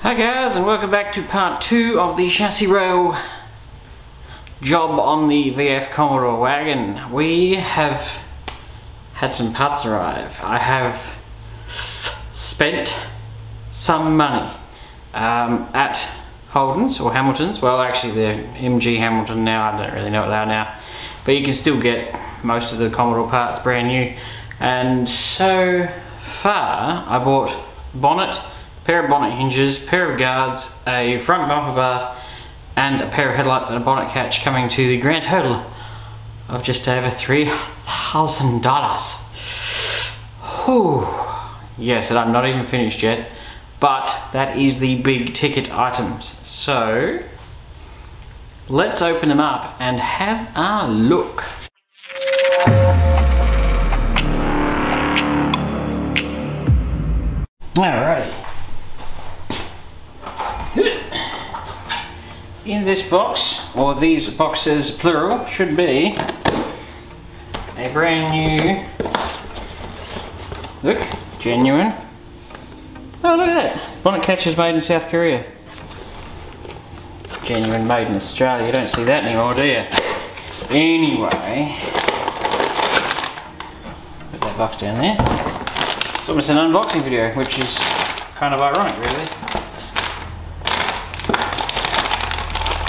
Hi guys, and welcome back to part 2 of the chassis rail job on the VF Commodore wagon. We have had some parts arrive. I have spent some money at Holden's or Hamilton's. Well, actually they're MG Hamilton now, I don't really know what they are now. But you can still get most of the Commodore parts brand new. And so far I bought bonnet, pair of bonnet hinges, pair of guards, a front bumper bar, and a pair of headlights and a bonnet catch, coming to the grand total of just over $3,000. Yes, and I'm not even finished yet, but that is the big ticket items. So let's open them up and have a look. Alrighty. In this box, or these boxes plural, should be a brand new, look, genuine. Oh, look at that. Bonnet catch is made in South Korea. Genuine made in Australia. You don't see that anymore, do you? Anyway, put that box down there. It's almost an unboxing video, which is kind of ironic, really.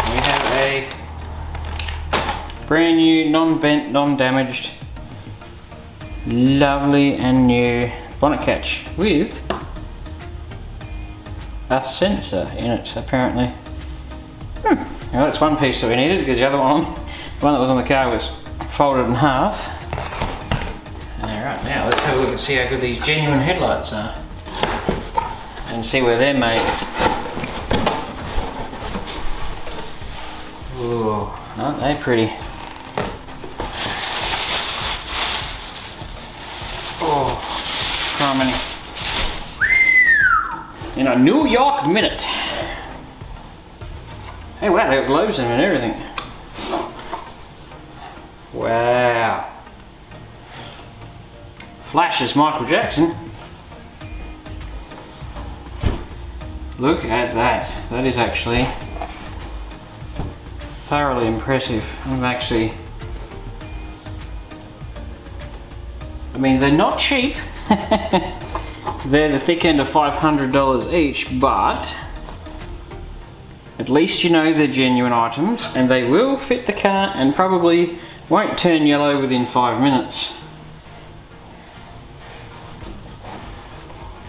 We have a brand new, non-bent, non-damaged, lovely and new bonnet catch with a sensor in it, apparently. Well, that's one piece that we needed, because the other one, the one that was on the car, was folded in half. Alright, now let's have a look and see how good these genuine headlights are, and see where they're made. Ooh, aren't they pretty? Oh, criminy. In a New York minute. Hey, wow, they got globes in them and everything. Wow. Flashes Michael Jackson. Look at that. That is actually thoroughly impressive. I mean, they're not cheap. They're the thick end of $500 each, but at least you know they're genuine items, and they will fit the car and probably won't turn yellow within 5 minutes.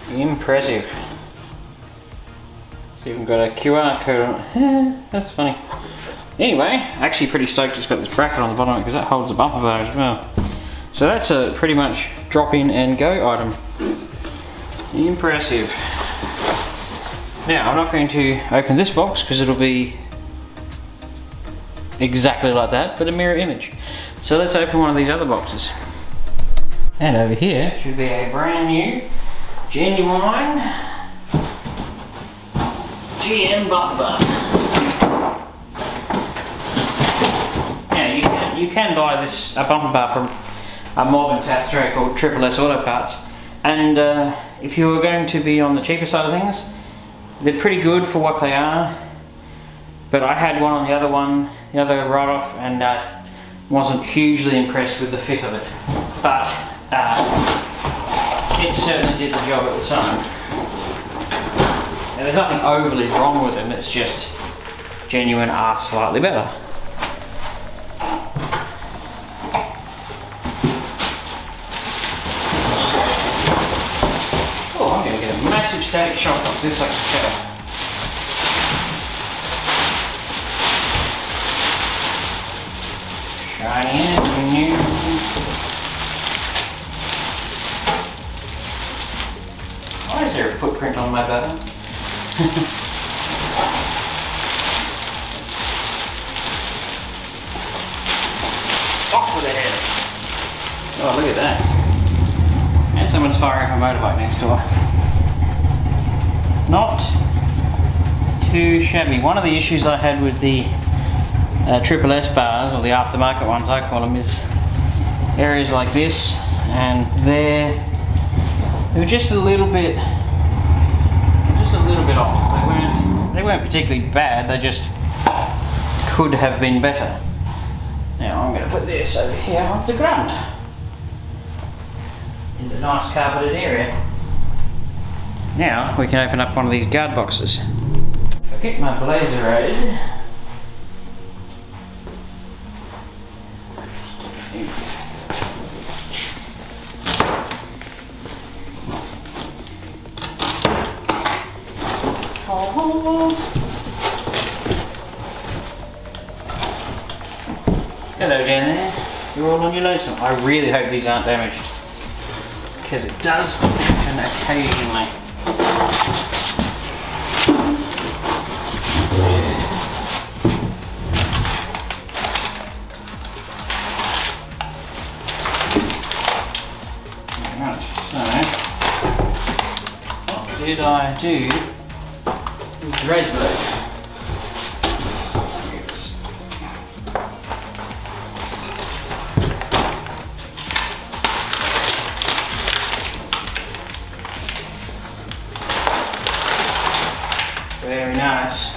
Impressive. It's even got a QR code on it. That's funny. Anyway, actually pretty stoked it's got this bracket on the bottom because that holds the bumper bar as well. So that's a pretty much drop in and go item. Impressive. Now, I'm not going to open this box because it'll be exactly like that, but a mirror image. So let's open one of these other boxes. And over here should be a brand new, genuine GM bumper bar. Now, you can buy this a bumper bar from a mob in South Australia called Triple S Auto Parts. And if you're going to be on the cheaper side of things, they're pretty good for what they are, but I had one on the other write-off, and wasn't hugely impressed with the fit of it, but it certainly did the job at the time. Now, there's nothing overly wrong with them, it's just genuine are slightly better. Massive static shock off this like a cow. Shiny and new. Why is there a footprint on my button? Off with the head. Oh, look at that. And someone's firing a motorbike next door. Not too shabby. One of the issues I had with the Triple S bars, or the aftermarket ones I call them, is areas like this and there. They were just a little bit off. They weren't weren't particularly bad, they just could have been better. Now I'm going to put this over here onto the ground, in the nice carpeted area. Now we can open up one of these guard boxes. If I get my blazer aid, hello down there, you're all on your lonesome. I really hope these aren't damaged, because it does happen occasionally. Right, so what did I do with the razor blade? Very nice.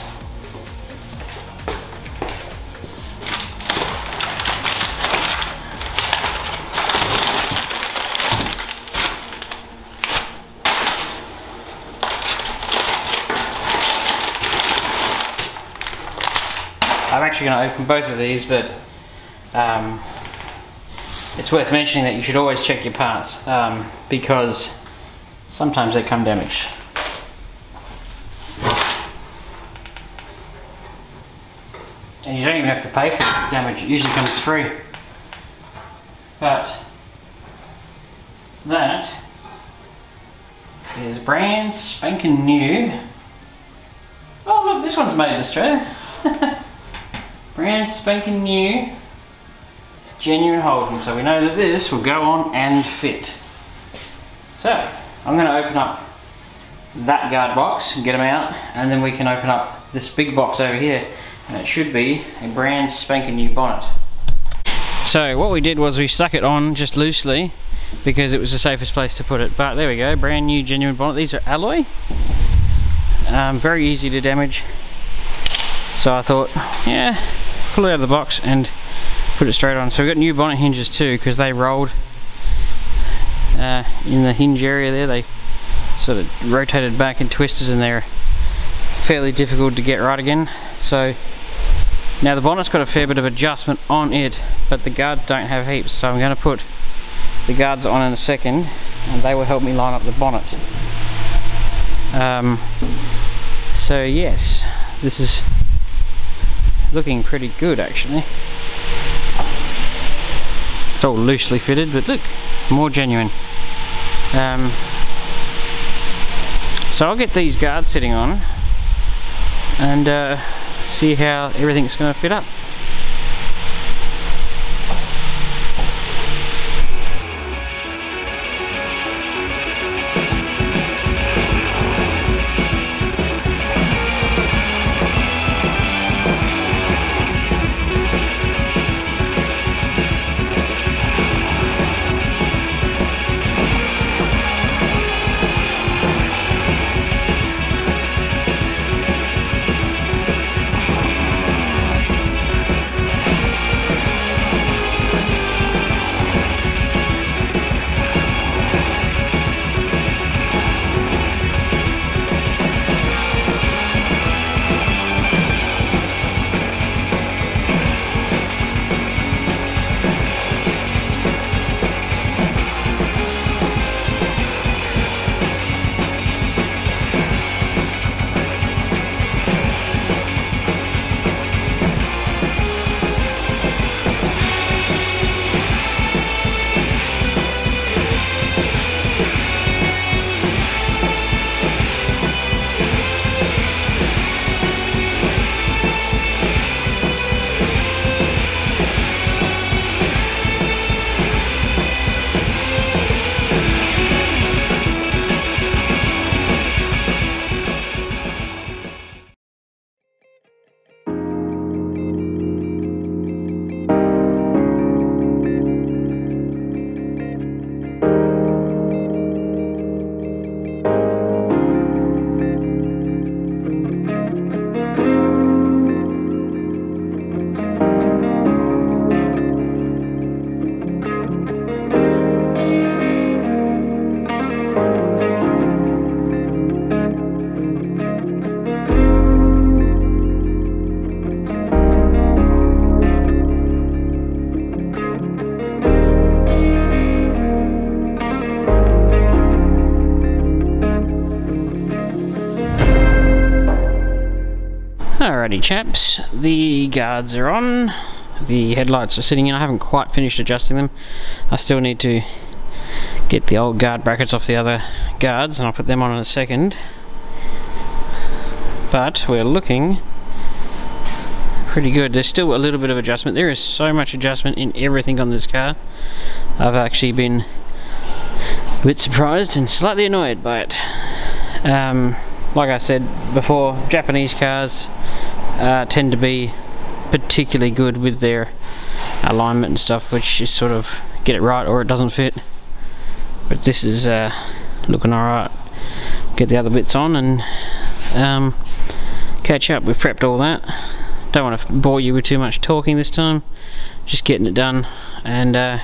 I'm actually going to open both of these, but it's worth mentioning that you should always check your parts because sometimes they come damaged. And you don't even have to pay for the damage, it usually comes free. But that is brand spanking new. Oh look, this one's made in Australia. Brand spanking new, genuine holding. So we know that this will go on and fit. So I'm going to open up that guard box and get them out, and then we can open up this big box over here. And it should be a brand spanking new bonnet. So what we did was we stuck it on just loosely because it was the safest place to put it. But there we go, brand new genuine bonnet. These are alloy. Very easy to damage. So I thought, yeah, pull it out of the box and put it straight on. So we've got new bonnet hinges too, because they rolled in the hinge area there. They sort of rotated back and twisted, and they're fairly difficult to get right again. So now the bonnet's got a fair bit of adjustment on it, but the guards don't have heaps, so I'm going to put the guards on in a second and they will help me line up the bonnet. So yes, this is looking pretty good actually. It's all loosely fitted, but look, more genuine. So I'll get these guards sitting on and see how everything's going to fit up. Alrighty chaps, the guards are on, the headlights are sitting in. I haven't quite finished adjusting them. I still need to get the old guard brackets off the other guards and I'll put them on in a second. But we're looking pretty good. There's still a little bit of adjustment. There is so much adjustment in everything on this car. I've actually been a bit surprised and slightly annoyed by it. Like I said before, Japanese cars tend to be particularly good with their alignment and stuff, which is sort of get it right or it doesn't fit. But this is looking alright. Get the other bits on and catch up. We've prepped all that. Don't want to bore you with too much talking this time. Just getting it done and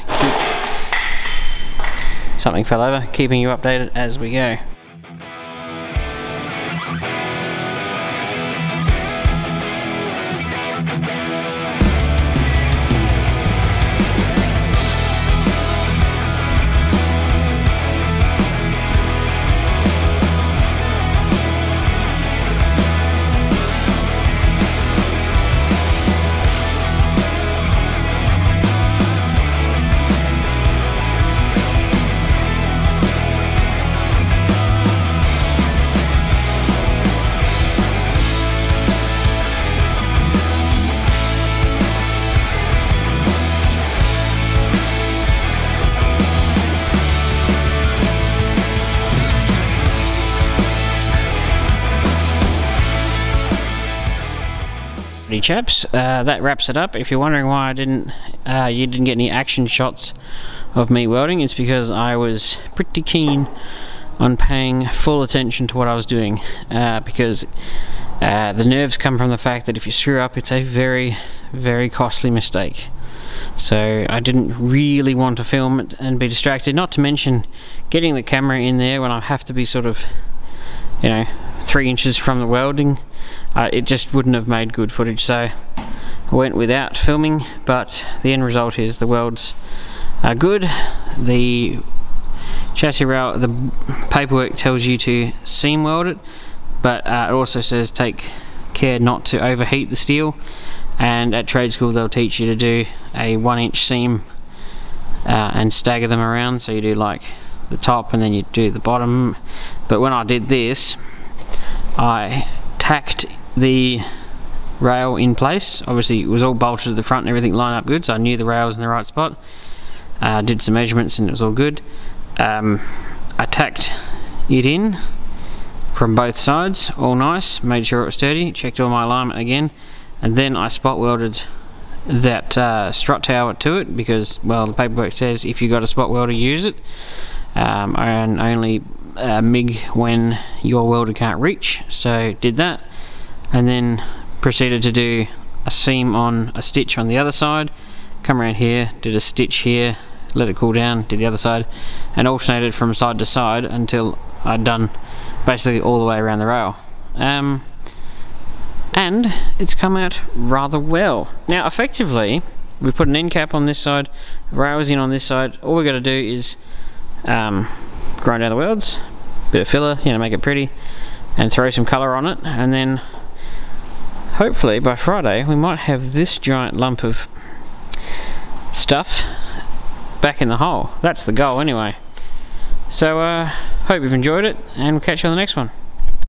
something fell over, keeping you updated as we go. Chaps, that wraps it up. If you're wondering why you didn't get any action shots of me welding, it's because I was pretty keen on paying full attention to what I was doing, because the nerves come from the fact that if you screw up, it's a very, very costly mistake. So I didn't really want to film it and be distracted, not to mention getting the camera in there when I have to be sort of, you know, 3 inches from the welding. It just wouldn't have made good footage, so I went without filming, but the end result is the welds are good. The chassis rail, the paperwork tells you to seam weld it, but it also says take care not to overheat the steel, and at trade school they'll teach you to do a 1-inch seam and stagger them around, so you do like the top and then you do the bottom. But when I did this, I tacked the rail in place. Obviously it was all bolted to the front and everything lined up good, so I knew the rail was in the right spot. Did some measurements and it was all good. I tacked it in from both sides, all nice, made sure it was sturdy, checked all my alignment again, and then I spot welded that strut tower to it, because, well, the paperwork says if you got a spot welder, use it, and only MIG when your welder can't reach. So did that, and then proceeded to do a seam on a stitch on the other side, come around here, did a stitch here, let it cool down, did the other side, and alternated from side to side until I'd done basically all the way around the rail. And it's come out rather well. Now effectively we put an end cap on this side, the rail is in on this side. All we got to do is grind down the welds, bit of filler, you know, make it pretty, and throw some colour on it, and then hopefully by Friday we might have this giant lump of stuff back in the hole. That's the goal anyway. So hope you've enjoyed it, and we'll catch you on the next one.